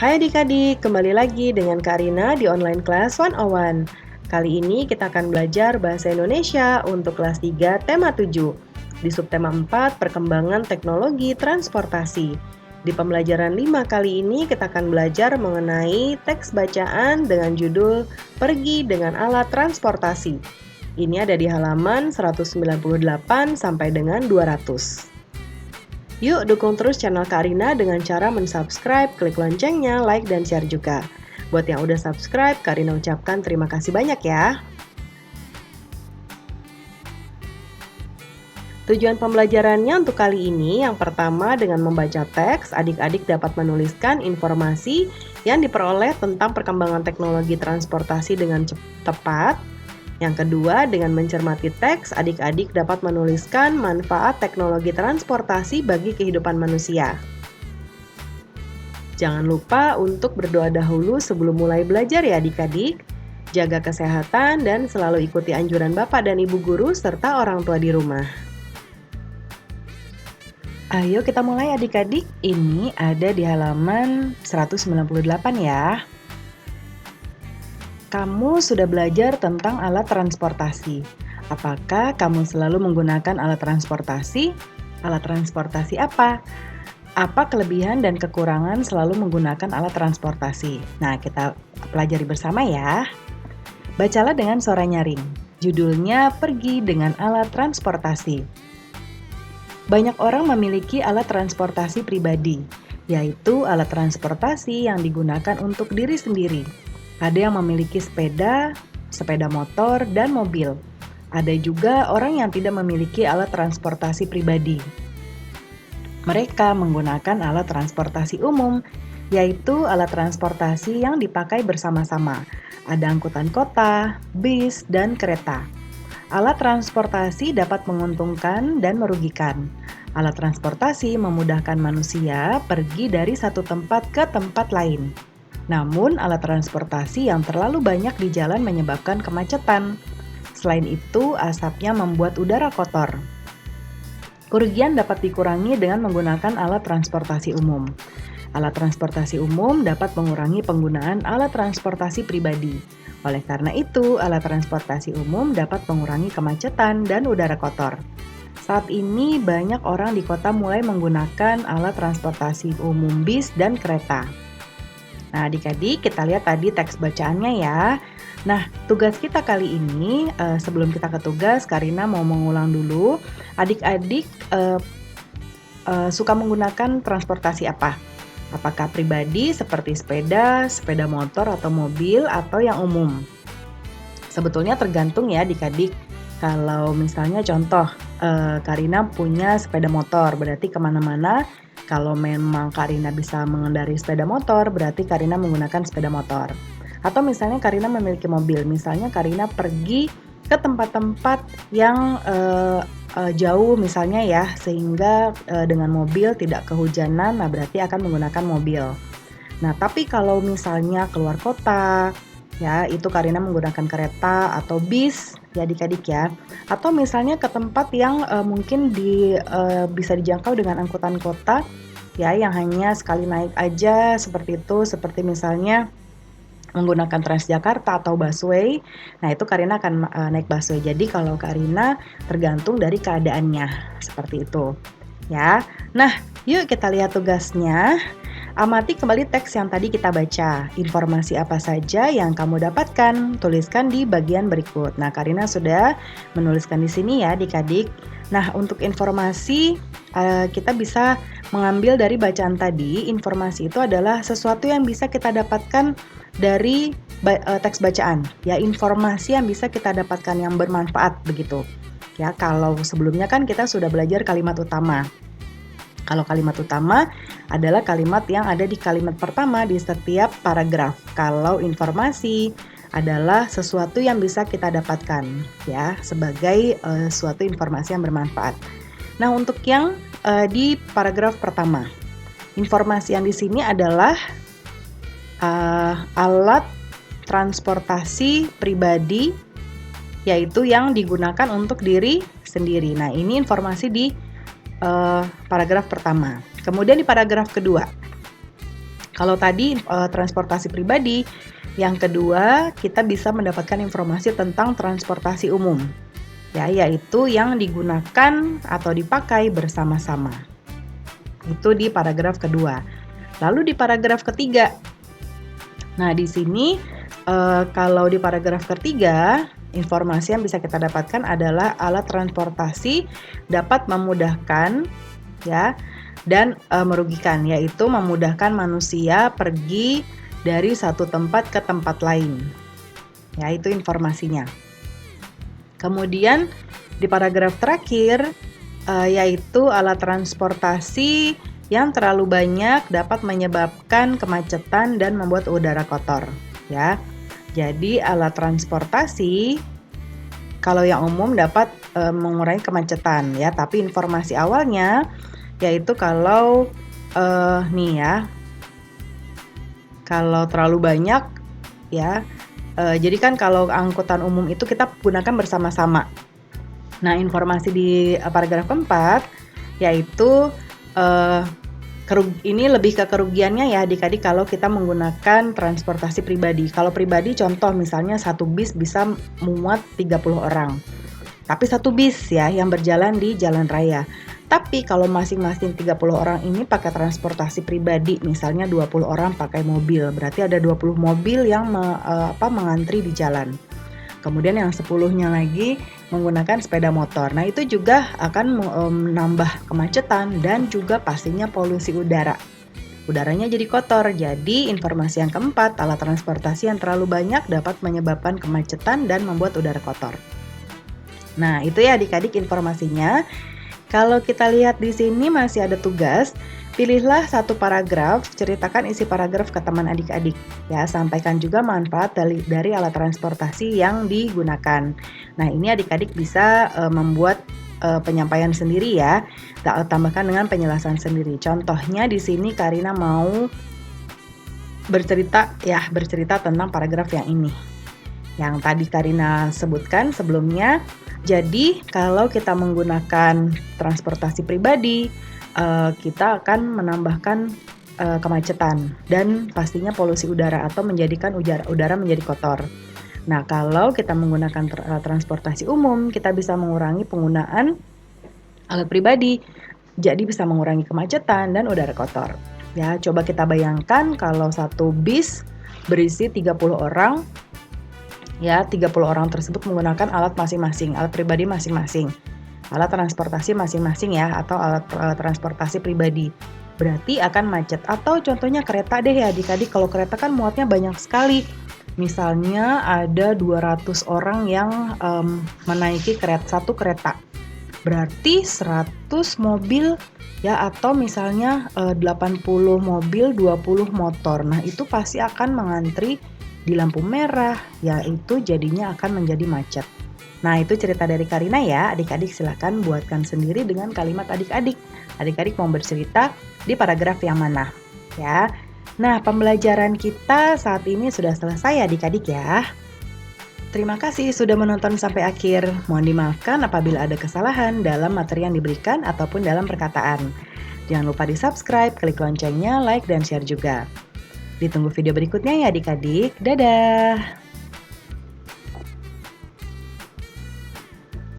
Hai adik-adik, kembali lagi dengan Kak Rina di Online Class 101. Kali ini kita akan belajar Bahasa Indonesia untuk kelas 3 tema 7. Di subtema 4, Perkembangan Teknologi Transportasi. Di pembelajaran 5 kali ini kita akan belajar mengenai teks bacaan dengan judul Pergi dengan Alat Transportasi. Ini ada di halaman 198 sampai dengan 200. Yuk dukung terus channel Kak Rina dengan cara mensubscribe, klik loncengnya, like, dan share juga. Buat yang udah subscribe, Kak Rina ucapkan terima kasih banyak ya. Tujuan pembelajarannya untuk kali ini, yang pertama dengan membaca teks, adik-adik dapat menuliskan informasi yang diperoleh tentang perkembangan teknologi transportasi dengan tepat. Yang kedua, dengan mencermati teks, adik-adik dapat menuliskan manfaat teknologi transportasi bagi kehidupan manusia. Jangan lupa untuk berdoa dahulu sebelum mulai belajar ya adik-adik. Jaga kesehatan dan selalu ikuti anjuran Bapak dan Ibu guru serta orang tua di rumah. Ayo kita mulai adik-adik. Ini ada di halaman 198 ya. Kamu sudah belajar tentang alat transportasi. Apakah kamu selalu menggunakan alat transportasi? Alat transportasi apa? Apa kelebihan dan kekurangan selalu menggunakan alat transportasi? Nah, kita pelajari bersama ya. Bacalah dengan suara nyaring. Judulnya Pergi dengan Alat Transportasi. Banyak orang memiliki alat transportasi pribadi, yaitu alat transportasi yang digunakan untuk diri sendiri. Ada yang memiliki sepeda, sepeda motor, dan mobil. Ada juga orang yang tidak memiliki alat transportasi pribadi. Mereka menggunakan alat transportasi umum, yaitu alat transportasi yang dipakai bersama-sama. Ada angkutan kota, bis, dan kereta. Alat transportasi dapat menguntungkan dan merugikan. Alat transportasi memudahkan manusia pergi dari satu tempat ke tempat lain. Namun, alat transportasi yang terlalu banyak di jalan menyebabkan kemacetan. Selain itu, asapnya membuat udara kotor. Kerugian dapat dikurangi dengan menggunakan alat transportasi umum. Alat transportasi umum dapat mengurangi penggunaan alat transportasi pribadi. Oleh karena itu, alat transportasi umum dapat mengurangi kemacetan dan udara kotor. Saat ini, banyak orang di kota mulai menggunakan alat transportasi umum bis dan kereta. Nah, adik-adik, kita lihat tadi teks bacaannya ya. Nah, tugas kita kali ini, sebelum kita ke tugas, Karina mau mengulang dulu. Adik-adik suka menggunakan transportasi apa? Apakah pribadi seperti sepeda, sepeda motor, atau mobil, atau yang umum? Sebetulnya tergantung ya adik-adik. Kalau misalnya contoh, Karina punya sepeda motor, berarti kemana-mana. Kalau memang Karina bisa mengendarai sepeda motor, berarti Karina menggunakan sepeda motor. Atau misalnya Karina memiliki mobil, misalnya Karina pergi ke tempat-tempat yang jauh misalnya ya, sehingga dengan mobil tidak kehujanan, nah berarti akan menggunakan mobil. Nah, tapi kalau misalnya keluar kota, ya itu Karina menggunakan kereta atau bis, ya adik-adik ya. Atau misalnya ke tempat yang mungkin bisa dijangkau dengan angkutan kota, ya yang hanya sekali naik aja seperti itu, seperti misalnya menggunakan Transjakarta atau busway. Nah, itu Karina akan naik busway. Jadi kalau Karina tergantung dari keadaannya, seperti itu. Ya. Nah, yuk kita lihat tugasnya. Amati kembali teks yang tadi kita baca. Informasi apa saja yang kamu dapatkan? Tuliskan di bagian berikut. Nah, Karina sudah menuliskan di sini ya, adik-adik. Nah, untuk informasi kita bisa mengambil dari bacaan tadi. Informasi itu adalah sesuatu yang bisa kita dapatkan dari teks bacaan. Ya, informasi yang bisa kita dapatkan yang bermanfaat begitu. Ya, kalau sebelumnya kan kita sudah belajar kalimat utama. Kalau kalimat utama adalah kalimat yang ada di kalimat pertama di setiap paragraf. Kalau informasi adalah sesuatu yang bisa kita dapatkan ya sebagai suatu informasi yang bermanfaat. Nah, untuk yang di paragraf pertama, informasi yang di sini adalah alat transportasi pribadi, yaitu yang digunakan untuk diri sendiri. Nah, ini informasi di paragraf pertama. Kemudian di paragraf kedua, Kalau tadi transportasi pribadi, yang kedua kita bisa mendapatkan informasi tentang transportasi umum, ya, yaitu yang digunakan atau dipakai bersama-sama. Itu di paragraf kedua. Lalu di paragraf ketiga, nah di sini kalau di paragraf ketiga, informasi yang bisa kita dapatkan adalah alat transportasi dapat memudahkan, ya, dan merugikan, yaitu memudahkan manusia pergi dari satu tempat ke tempat lain. Ya, itu informasinya. Kemudian di paragraf terakhir, yaitu alat transportasi yang terlalu banyak dapat menyebabkan kemacetan dan membuat udara kotor, ya. Jadi alat transportasi kalau yang umum dapat mengurangi kemacetan, ya, tapi informasi awalnya yaitu kalau nih ya, kalau terlalu banyak, ya, jadi kan kalau angkutan umum itu kita gunakan bersama-sama. Nah, informasi di paragraf keempat yaitu ini lebih ke kerugiannya ya adik-adik kalau kita menggunakan transportasi pribadi. Kalau pribadi contoh misalnya satu bis bisa muat 30 orang. Tapi satu bis ya yang berjalan di jalan raya. Tapi kalau masing-masing 30 orang ini pakai transportasi pribadi, misalnya 20 orang pakai mobil, berarti ada 20 mobil yang mengantri di jalan. Kemudian yang 10-nya lagi menggunakan sepeda motor. Nah, itu juga akan menambah kemacetan dan juga pastinya polusi udara. Udaranya jadi kotor. Jadi, informasi yang keempat, alat transportasi yang terlalu banyak dapat menyebabkan kemacetan dan membuat udara kotor. Nah, itu ya adik-adik informasinya. Kalau kita lihat di sini masih ada tugas, pilihlah satu paragraf, ceritakan isi paragraf ke teman adik-adik. Ya, sampaikan juga manfaat dari alat transportasi yang digunakan. Nah, ini adik-adik bisa membuat penyampaian sendiri ya, tambahkan dengan penjelasan sendiri. Contohnya di sini Karina mau bercerita tentang paragraf yang ini. Yang tadi Karina sebutkan sebelumnya. Jadi, kalau kita menggunakan transportasi pribadi, kita akan menambahkan kemacetan dan pastinya polusi udara atau menjadikan udara menjadi kotor. Nah, kalau kita menggunakan transportasi umum, kita bisa mengurangi penggunaan alat pribadi, jadi bisa mengurangi kemacetan dan udara kotor. Ya, coba kita bayangkan kalau satu bis berisi 30 orang, ya, 30 orang tersebut menggunakan alat masing-masing, alat pribadi masing-masing, alat transportasi masing-masing ya, atau alat transportasi pribadi. Berarti akan macet. Atau contohnya kereta deh ya adik-adik, kalau kereta kan muatnya banyak sekali. Misalnya ada 200 orang yang menaiki satu kereta. Berarti 100 mobil ya, atau misalnya 80 mobil, 20 motor. Nah, itu pasti akan mengantri di lampu merah, yaitu jadinya akan menjadi macet. Nah, itu cerita dari Karina ya. Adik-adik silakan buatkan sendiri dengan kalimat adik-adik. Adik-adik mau bercerita di paragraf yang mana? Ya. Nah, pembelajaran kita saat ini sudah selesai adik-adik ya. Terima kasih sudah menonton sampai akhir. Mohon dimaafkan apabila ada kesalahan dalam materi yang diberikan ataupun dalam perkataan. Jangan lupa di-subscribe, klik loncengnya, like, dan share juga. Ditunggu video berikutnya ya adik-adik. Dadah!